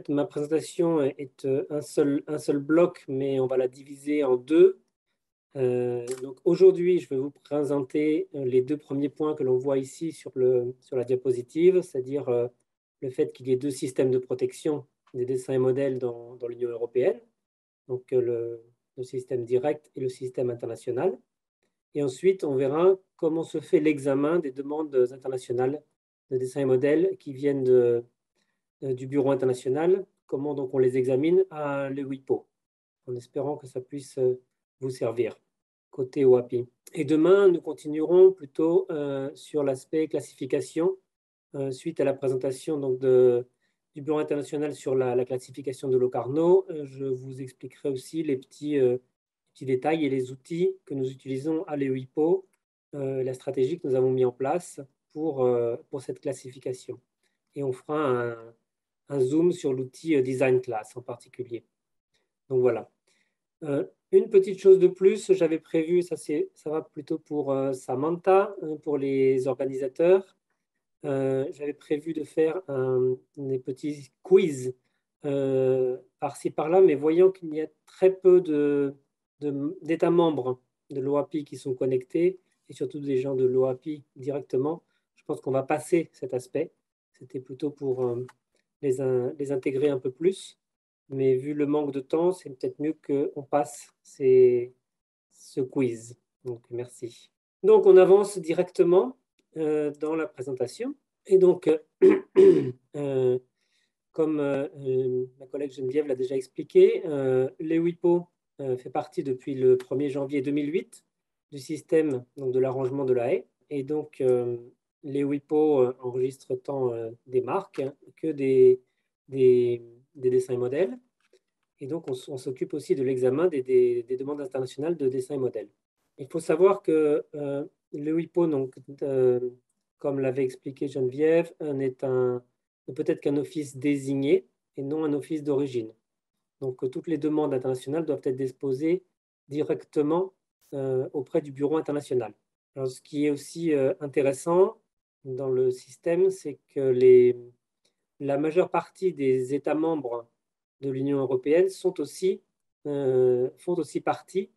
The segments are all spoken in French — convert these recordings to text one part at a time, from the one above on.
fait, ma présentation est un seul bloc, mais on va la diviser en deux. Donc aujourd'hui, je vais vous présenter les deux premiers points que l'on voit ici sur la diapositive, c'est-à-dire le fait qu'il y ait deux systèmes de protection des dessins et modèles dans l'Union européenne, donc le système direct et le système international. Et ensuite, on verra comment se fait l'examen des demandes internationales de dessins et modèles qui viennent du Bureau international, comment donc on les examine à l'EWIPO, en espérant que ça puisse vous servir côté OAPI. Et demain, nous continuerons plutôt sur l'aspect classification, suite à la présentation donc, du Bureau international sur la classification de Locarno. Je vous expliquerai aussi les petits détails et les outils que nous utilisons à l'EWIPO, la stratégie que nous avons mis en place pour cette classification. Et on fera un zoom sur l'outil Design Class en particulier. Donc voilà. Une petite chose de plus, j'avais prévu, ça va plutôt pour Samantha, pour les organisateurs. J'avais prévu de faire des petits quiz par-ci par-là, mais voyant qu'il y a très peu d'États membres de l'OAPI qui sont connectés, et surtout des gens de l'OAPI directement, je pense qu'on va passer cet aspect. C'était plutôt pour les intégrer un peu plus. Mais vu le manque de temps, c'est peut-être mieux qu'on passe ce quiz. Donc, merci. Donc, on avance directement dans la présentation. Et donc, comme ma collègue Geneviève l'a déjà expliqué, l'EWIPO fait partie depuis le 1er janvier 2008 du système donc, de l'arrangement de la haie. Et donc, l'EWIPO enregistre tant des marques que des dessins et modèles. Et donc, on s'occupe aussi de l'examen des demandes internationales de dessins et modèles. Il faut savoir que le WIPO, donc, comme l'avait expliqué Geneviève, ne peut être qu'un office désigné et non un office d'origine. Donc, toutes les demandes internationales doivent être déposées directement auprès du Bureau international. Alors, ce qui est aussi intéressant dans le système, c'est que la majeure partie des États membres de l'Union européenne font aussi partie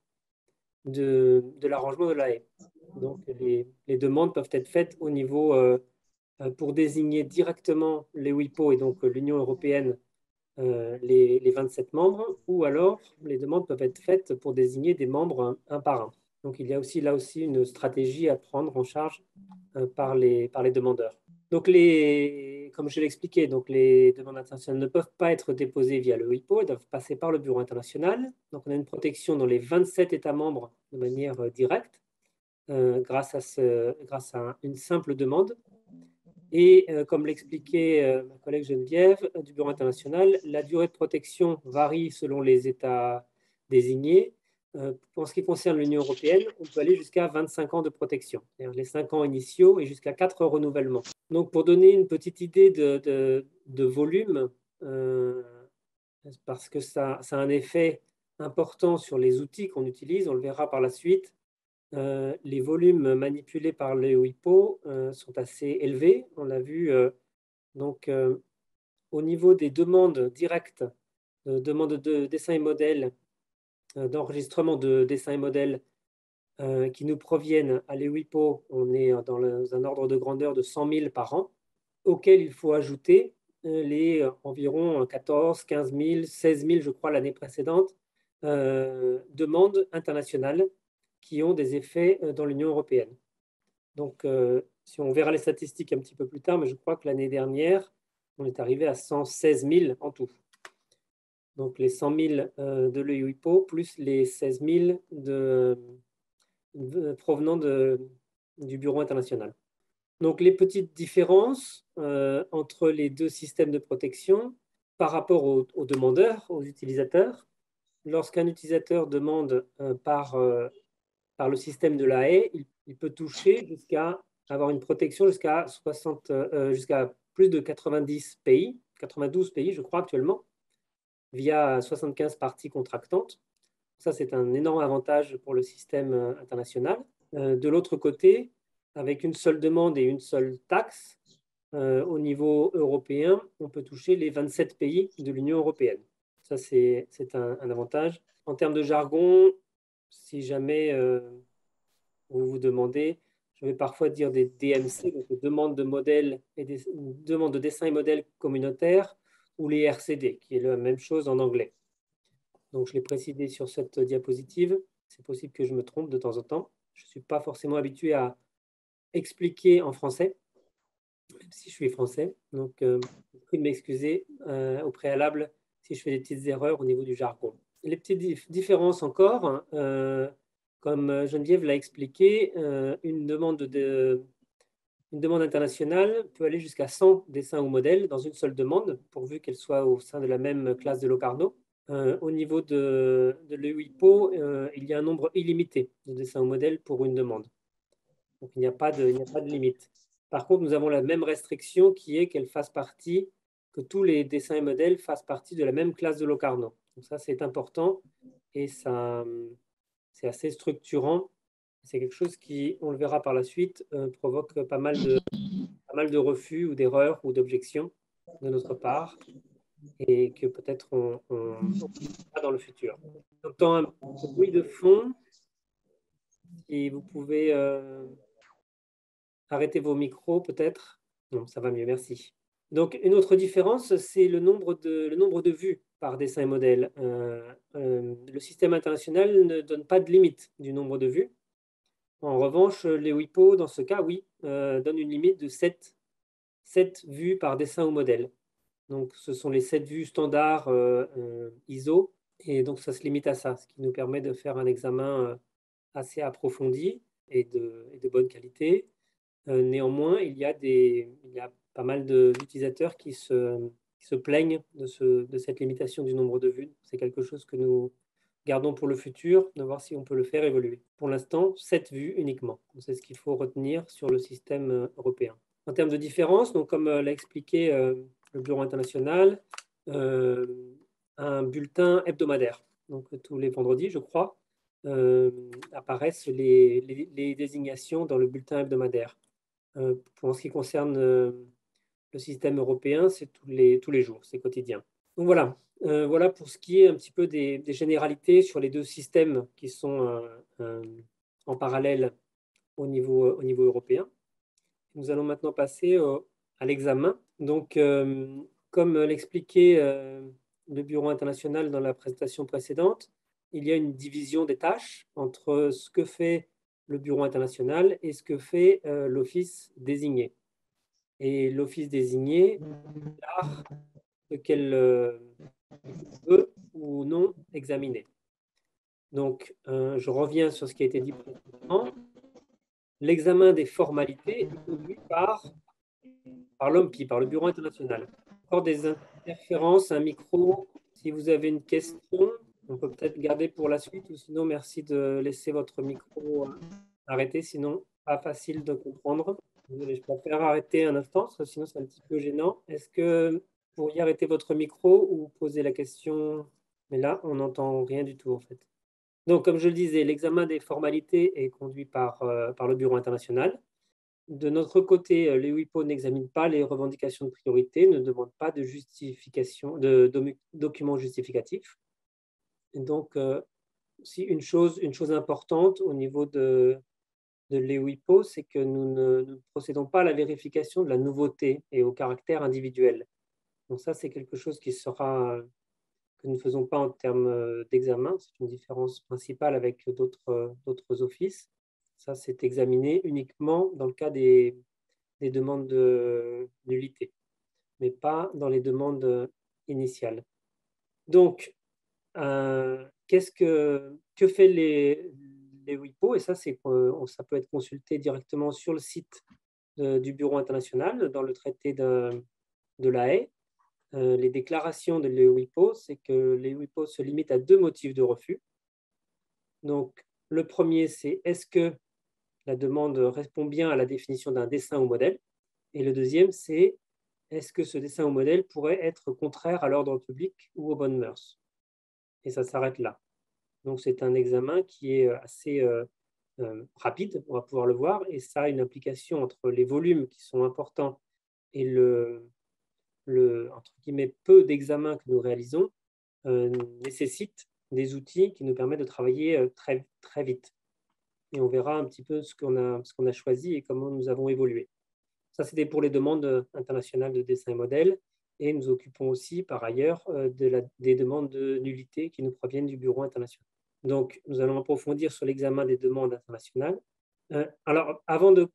de l'arrangement de la haie. Donc, les demandes peuvent être faites au niveau, pour désigner directement les WIPO et donc l'Union européenne, les 27 membres, ou alors les demandes peuvent être faites pour désigner des membres un par un. Donc, il y a aussi là aussi une stratégie à prendre en charge par les demandeurs. Donc, comme je l'ai expliqué, donc les demandes internationales ne peuvent pas être déposées via le WIPO, elles doivent passer par le Bureau international. Donc, on a une protection dans les 27 États membres de manière directe grâce à une simple demande. Et comme l'expliquait ma collègue Geneviève du Bureau international, la durée de protection varie selon les États désignés. En ce qui concerne l'Union européenne, on peut aller jusqu'à 25 ans de protection, c'est-à-dire les 5 ans initiaux et jusqu'à 4 renouvellements. Donc, pour donner une petite idée de volume, parce que ça a un effet important sur les outils qu'on utilise, on le verra par la suite, les volumes manipulés par les WIPO sont assez élevés. On l'a vu donc au niveau des demandes directes, demandes de dessins et modèles, d'enregistrement de dessins et modèles qui nous proviennent à l'EWIPO, on est dans un ordre de grandeur de 100 000 par an, auquel il faut ajouter les environ 14, 15 000, 16 000, je crois, l'année précédente, demandes internationales qui ont des effets dans l'Union européenne. Donc, si on verra les statistiques un petit peu plus tard, mais je crois que l'année dernière, on est arrivé à 116 000 en tout. Donc, les 100 000 de l'EWIPO plus les 16 000 provenant du Bureau international. Donc, les petites différences entre les deux systèmes de protection par rapport aux demandeurs, aux utilisateurs. Lorsqu'un utilisateur demande par le système de la haie, il peut toucher jusqu'à avoir une protection jusqu'à plus de 90 pays, 92 pays, je crois, actuellement, via 75 parties contractantes. Ça, c'est un énorme avantage pour le système international. De l'autre côté, avec une seule demande et une seule taxe, au niveau européen, on peut toucher les 27 pays de l'Union européenne. Ça, c'est un avantage. En termes de jargon, si jamais vous vous demandez, je vais parfois dire des DMC, donc des demandes de modèles et des demandes de dessin et modèles communautaires, ou les RCD, qui est la même chose en anglais. Donc, je l'ai précisé sur cette diapositive. C'est possible que je me trompe de temps en temps. Je ne suis pas forcément habitué à expliquer en français, même si je suis français. Donc, je prie de m'excuser au préalable si je fais des petites erreurs au niveau du jargon. Les petites différences encore, hein, comme Geneviève l'a expliqué, une demande internationale peut aller jusqu'à 100 dessins ou modèles dans une seule demande, pourvu qu'elle soit au sein de la même classe de Locarno. Au niveau de l'EUIPO, il y a un nombre illimité de dessins ou modèles pour une demande. Donc, il n'y a pas de limite. Par contre, nous avons la même restriction qui est que tous les dessins et modèles fassent partie de la même classe de Locarno. Donc ça, c'est important et ça, c'est assez structurant. C'est quelque chose qui, on le verra par la suite, provoque pas mal de refus ou d'erreurs ou d'objections de notre part et que peut-être on fera dans le futur. J'entends un bruit de fond. Si vous pouvez arrêter vos micros, peut-être. Non, ça va mieux, merci. Donc, une autre différence, c'est le nombre de vues par dessin et modèle. Le système international ne donne pas de limite du nombre de vues. En revanche, les WIPO, dans ce cas, oui, donnent une limite de 7 vues par dessin ou modèle. Donc, ce sont les 7 vues standards ISO. Et donc, ça se limite à ça, ce qui nous permet de faire un examen assez approfondi et de bonne qualité. Néanmoins, il y a pas mal d'utilisateurs qui se plaignent de cette limitation du nombre de vues. C'est quelque chose que nous gardons pour le futur, de voir si on peut le faire évoluer. Pour l'instant, 7 vues uniquement. C'est ce qu'il faut retenir sur le système européen. En termes de différence, donc, comme l'a expliqué le Bureau international, un bulletin hebdomadaire. Donc, tous les vendredis, je crois, apparaissent les désignations dans le bulletin hebdomadaire. Pour ce qui concerne le système européen, c'est tous les jours, c'est quotidien. Donc voilà, voilà pour ce qui est un petit peu des généralités sur les deux systèmes qui sont en parallèle au niveau européen. Nous allons maintenant passer à l'examen. Donc, comme l'expliquait le Bureau international dans la présentation précédente, il y a une division des tâches entre ce que fait le Bureau international et ce que fait l'office désigné. Et l'office désigné déclare ce qu'elle veut ou non examiner. Donc, je reviens sur ce qui a été dit précédemment. L'examen des formalités est conduit par l'OMPI, par le Bureau international. Encore des interférences, un micro. Si vous avez une question, on peut peut-être garder pour la suite, ou sinon, merci de laisser votre micro arrêté, sinon, pas facile de comprendre. Désolé, je préfère arrêter un instant, parce que sinon, c'est un petit peu gênant. Est-ce que vous pourriez arrêter votre micro ou poser la question? Mais là, on n'entend rien du tout, en fait. Donc, comme je le disais, l'examen des formalités est conduit par le Bureau international. De notre côté, les WIPO n'examinent pas les revendications de priorité, ne demandent pas de justification, de documents justificatifs. Et donc, si une chose importante au niveau de l'EWIPO, c'est que nous ne procédons pas à la vérification de la nouveauté et au caractère individuel. Donc ça, c'est quelque chose que nous ne faisons pas en termes d'examen. C'est une différence principale avec d'autres offices. Ça, c'est examiné uniquement dans le cas des demandes de nullité, mais pas dans les demandes initiales. Donc, que fait les WIPO? Et ça, ça peut être consulté directement sur le site du Bureau international dans le traité de La Haye. Les déclarations de l'EUIPO, c'est que l'EUIPO se limite à 2 motifs de refus. Donc, le premier, c'est est-ce que la demande répond bien à la définition d'un dessin ou modèle? Et le deuxième, c'est est-ce que ce dessin ou modèle pourrait être contraire à l'ordre public ou aux bonnes mœurs? Et ça s'arrête là. Donc, c'est un examen qui est assez rapide, on va pouvoir le voir, et ça a une implication entre les volumes qui sont importants et entre guillemets, peu d'examens que nous réalisons nécessitent des outils qui nous permettent de travailler très, très vite. Et on verra un petit peu ce qu'on a choisi et comment nous avons évolué. Ça, c'était pour les demandes internationales de dessin et modèle. Et nous occupons aussi, par ailleurs, des demandes de nullité qui nous proviennent du Bureau international. Donc, nous allons approfondir sur l'examen des demandes internationales. Alors, avant de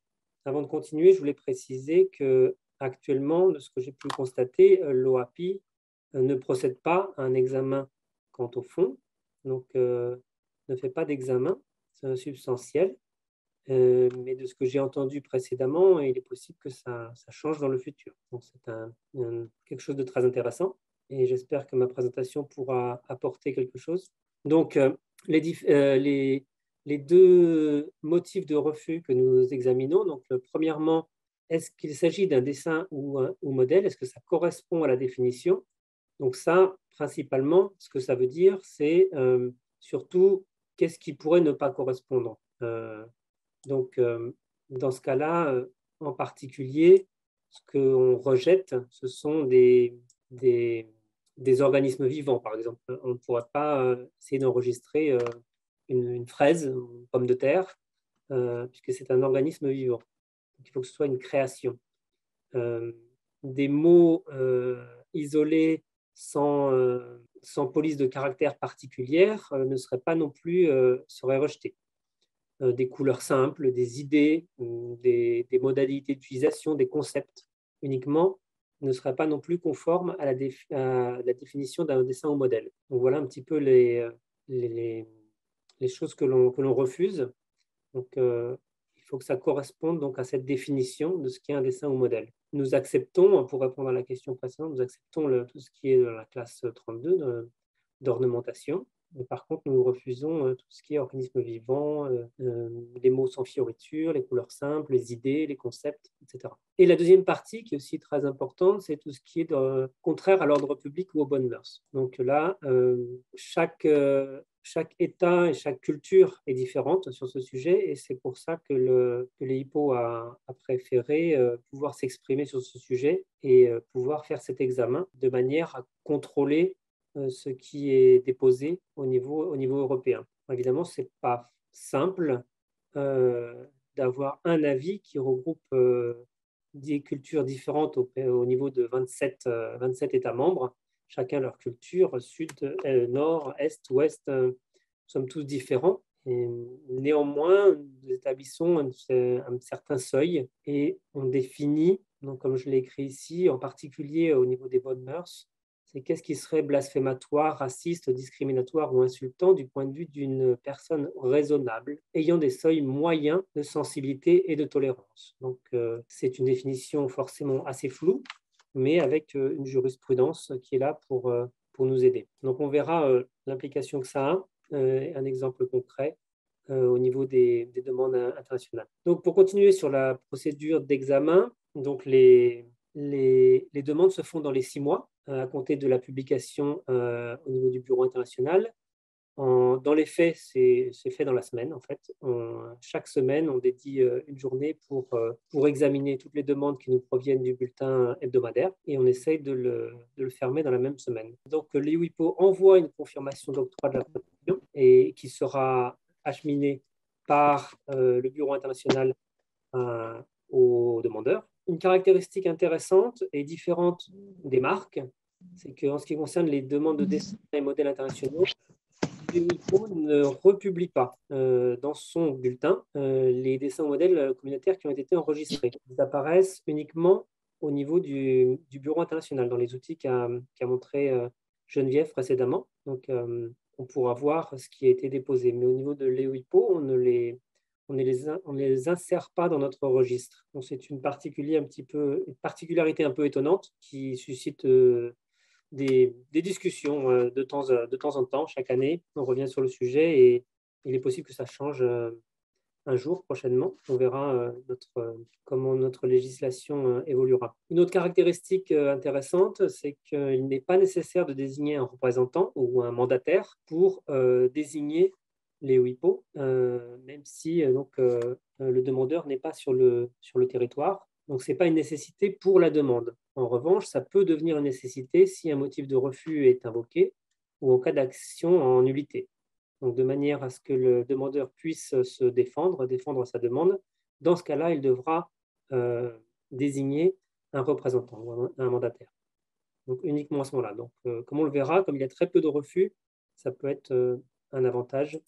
continuer, je voulais préciser qu'actuellement, de ce que j'ai pu constater, l'OAPI ne procède pas à un examen quant au fond, donc ne fait pas d'examen substantiel. Mais de ce que j'ai entendu précédemment, il est possible que ça change dans le futur. Donc, c'est quelque chose de très intéressant et j'espère que ma présentation pourra apporter quelque chose. Donc, les deux motifs de refus que nous examinons, donc, premièrement, est-ce qu'il s'agit d'un dessin ou modèle? Est-ce que ça correspond à la définition? Donc ça, principalement, ce que ça veut dire, c'est surtout qu'est-ce qui pourrait ne pas correspondre. Donc, dans ce cas-là, en particulier, ce qu'on rejette, ce sont des organismes vivants, par exemple. On ne pourrait pas essayer d'enregistrer une fraise, une pomme de terre, puisque c'est un organisme vivant. Donc, il faut que ce soit une création. Des mots isolés sans police de caractère particulière ne seraient pas non plus seraient rejetés. Des couleurs simples, des idées, des modalités d'utilisation, des concepts uniquement ne seraient pas non plus conformes à la définition d'un dessin ou modèle. Donc voilà un petit peu les choses que l'on refuse. Donc il faut que ça corresponde donc à cette définition de ce qu'est un dessin ou modèle. Nous acceptons, pour répondre à la question précédente, nous acceptons tout ce qui est dans la classe 32 d'ornementation. Mais par contre, nous refusons tout ce qui est organisme vivant, les mots sans fioriture, les couleurs simples, les idées, les concepts, etc. Et la deuxième partie, qui est aussi très importante, c'est tout ce qui est contraire à l'ordre public ou aux bonnes mœurs. Donc là, chaque État et chaque culture est différente sur ce sujet et c'est pour ça que l'EIPO a préféré pouvoir s'exprimer sur ce sujet et pouvoir faire cet examen de manière à contrôler ce qui est déposé au niveau européen. Évidemment, ce n'est pas simple d'avoir un avis qui regroupe des cultures différentes au niveau de 27 États membres, chacun leur culture, sud, nord, est, ouest, nous sommes tous différents. Et néanmoins, nous établissons un certain seuil et on définit, donc comme je l'ai écrit ici, en particulier au niveau des bonnes mœurs, c'est qu'est-ce qui serait blasphématoire, raciste, discriminatoire ou insultant du point de vue d'une personne raisonnable, ayant des seuils moyens de sensibilité et de tolérance. Donc, c'est une définition forcément assez floue, mais avec une jurisprudence qui est là pour nous aider. Donc, on verra l'implication que ça a, un exemple concret au niveau des demandes internationales. Donc, pour continuer sur la procédure d'examen, donc les demandes se font dans les 6 mois à compter de la publication au niveau du Bureau international. Dans les faits, c'est fait dans la semaine, en fait. Chaque semaine, on dédie une journée pour examiner toutes les demandes qui nous proviennent du bulletin hebdomadaire et on essaye de le fermer dans la même semaine. Donc, l'EIPO envoie une confirmation d'octroi de la protection et qui sera acheminée par le Bureau international aux demandeurs. Une caractéristique intéressante et différente des marques, c'est qu'en ce qui concerne les demandes de dessin et modèles internationaux, l'UNICO ne republie pas dans son bulletin les dessins ou modèles communautaires qui ont été enregistrés. Ils apparaissent uniquement au niveau du Bureau international, dans les outils qu'a montré Geneviève précédemment. Donc, on pourra voir ce qui a été déposé. Mais au niveau de l'EIPO, on ne les insère pas dans notre registre. Donc, c'est une particularité un peu étonnante qui suscite des discussions de temps en temps. Chaque année, on revient sur le sujet et il est possible que ça change un jour prochainement. On verra comment notre législation évoluera. Une autre caractéristique intéressante, c'est qu'il n'est pas nécessaire de désigner un représentant ou un mandataire pour désigner les WIPO, même si le demandeur n'est pas sur le territoire. Donc, ce n'est pas une nécessité pour la demande. En revanche, ça peut devenir une nécessité si un motif de refus est invoqué ou en cas d'action en nullité. Donc, de manière à ce que le demandeur puisse se défendre sa demande. Dans ce cas-là, il devra désigner un représentant ou un mandataire. Donc, uniquement à ce moment-là. Donc, comme on le verra, comme il y a très peu de refus, ça peut être un avantage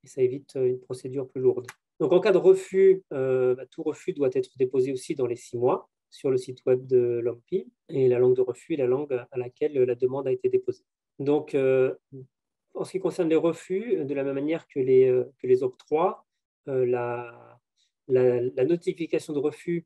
et ça évite une procédure plus lourde. Donc, en cas de refus, tout refus doit être déposé aussi dans les 6 mois sur le site web de l'OMPI. Et la langue de refus est la langue à laquelle la demande a été déposée. Donc, en ce qui concerne les refus, de la même manière que les octrois, la notification de refus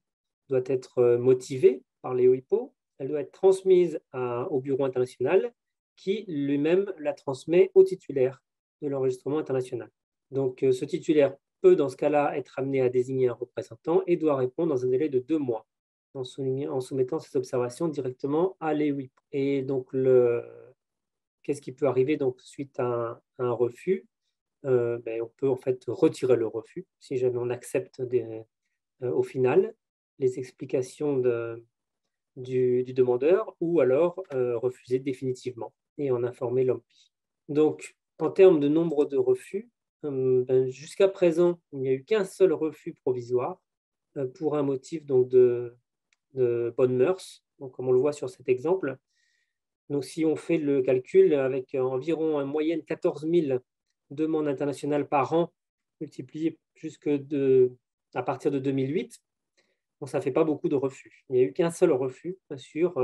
doit être motivée par les OIPO. Elle doit être transmise au Bureau international qui lui-même la transmet au titulaire de l'enregistrement international. Donc, ce titulaire peut, dans ce cas-là, être amené à désigner un représentant et doit répondre dans un délai de 2 mois en soumettant ses observations directement à l'EWIP. Et donc, qu'est-ce qui peut arriver donc, suite à un refus? On peut en fait retirer le refus si jamais on accepte au final les explications du demandeur ou alors refuser définitivement et en informer l'OMPI. Donc, en termes de nombre de refus, jusqu'à présent, il n'y a eu qu'un seul refus provisoire pour un motif donc, de bonnes mœurs, donc, comme on le voit sur cet exemple. Donc, si on fait le calcul avec environ en moyenne 14 000 demandes internationales par an, multipliées à partir de 2008, donc ça ne fait pas beaucoup de refus. Il n'y a eu qu'un seul refus sur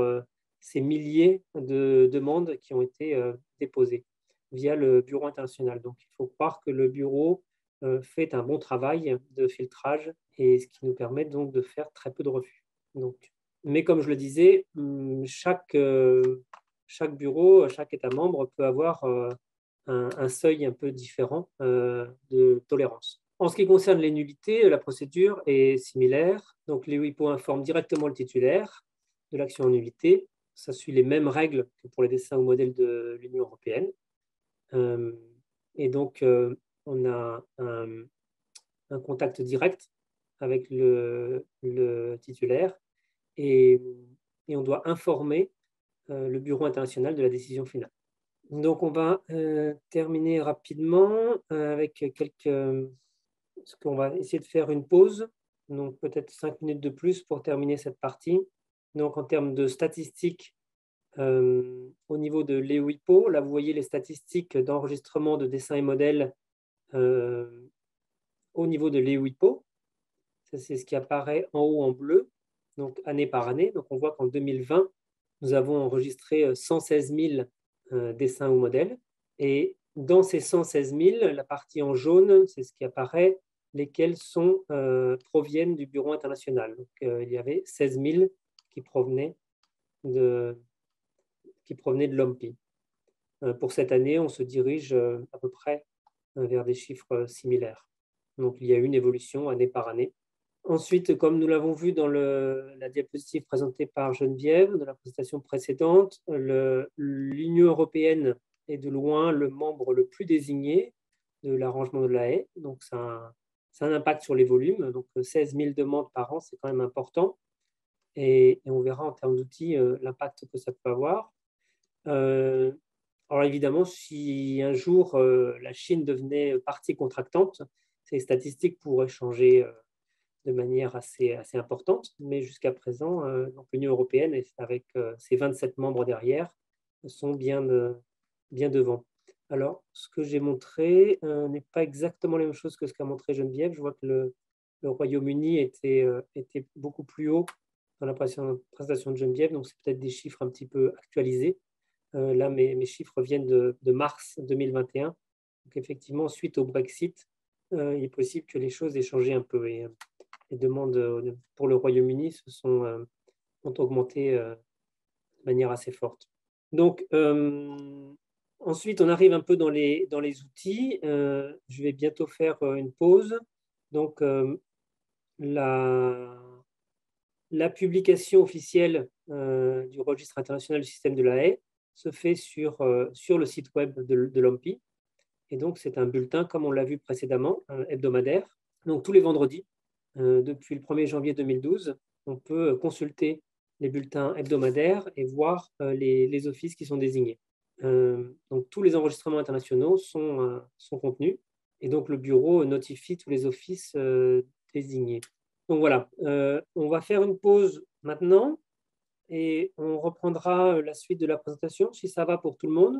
ces milliers de demandes qui ont été déposées via le Bureau international. Donc, il faut croire que le Bureau fait un bon travail de filtrage et ce qui nous permet donc de faire très peu de refus. Donc, mais comme je le disais, chaque bureau, chaque État membre peut avoir un seuil un peu différent de tolérance. En ce qui concerne les nullités, la procédure est similaire. Donc, les WIPO informent directement le titulaire de l'action en nullité. Ça suit les mêmes règles que pour les dessins ou modèles de l'Union européenne. Et donc, on a un contact direct avec le titulaire et on doit informer le Bureau international de la décision finale. Donc, on va terminer rapidement avec ce qu'on va essayer de faire une pause, donc peut-être 5 minutes de plus pour terminer cette partie. Donc, en termes de statistiques, au niveau de l'EWIPO, là, vous voyez les statistiques d'enregistrement de dessins et modèles au niveau de l'EWIPO. Ça, c'est ce qui apparaît en haut en bleu, donc année par année. Donc, on voit qu'en 2020, nous avons enregistré 116 000 dessins ou modèles. Et dans ces 116 000, la partie en jaune, c'est ce qui apparaît, lesquels proviennent du Bureau international. Donc, il y avait 16 000 qui provenaient de l'OMPI. Pour cette année, on se dirige à peu près vers des chiffres similaires. Donc, il y a une évolution année par année. Ensuite, comme nous l'avons vu dans la diapositive présentée par Geneviève de la présentation précédente, l'Union européenne est de loin le membre le plus désigné de l'arrangement de la haie. Donc, ça a un impact sur les volumes. Donc, 16 000 demandes par an, c'est quand même important. Et on verra en termes d'outils l'impact que ça peut avoir. Alors, évidemment, si un jour la Chine devenait partie contractante, ces statistiques pourraient changer de manière assez importante, mais jusqu'à présent, l'Union européenne, avec ses 27 membres derrière, sont bien devant. Alors, ce que j'ai montré n'est pas exactement la même chose que ce qu'a montré Geneviève. Je vois que le Royaume-Uni était beaucoup plus haut dans la présentation de Geneviève, donc c'est peut-être des chiffres un petit peu actualisés. Là, mes chiffres viennent de mars 2021. Donc, effectivement, suite au Brexit, il est possible que les choses aient changé un peu. Et les demandes pour le Royaume-Uni ont augmenté de manière assez forte. Donc, ensuite, on arrive un peu dans les outils. Je vais bientôt faire une pause. Donc, la publication officielle du registre international du système de la haie se fait sur le site web de l'OMPI. Et donc, c'est un bulletin, comme on l'a vu précédemment, hebdomadaire, donc tous les vendredis, depuis le 1er janvier 2012. on peut consulter les bulletins hebdomadaires et voir les offices qui sont désignés. Donc, tous les enregistrements internationaux sont contenus et donc le bureau notifie tous les offices désignés. Donc voilà, on va faire une pause maintenant et on reprendra la suite de la présentation si ça va pour tout le monde.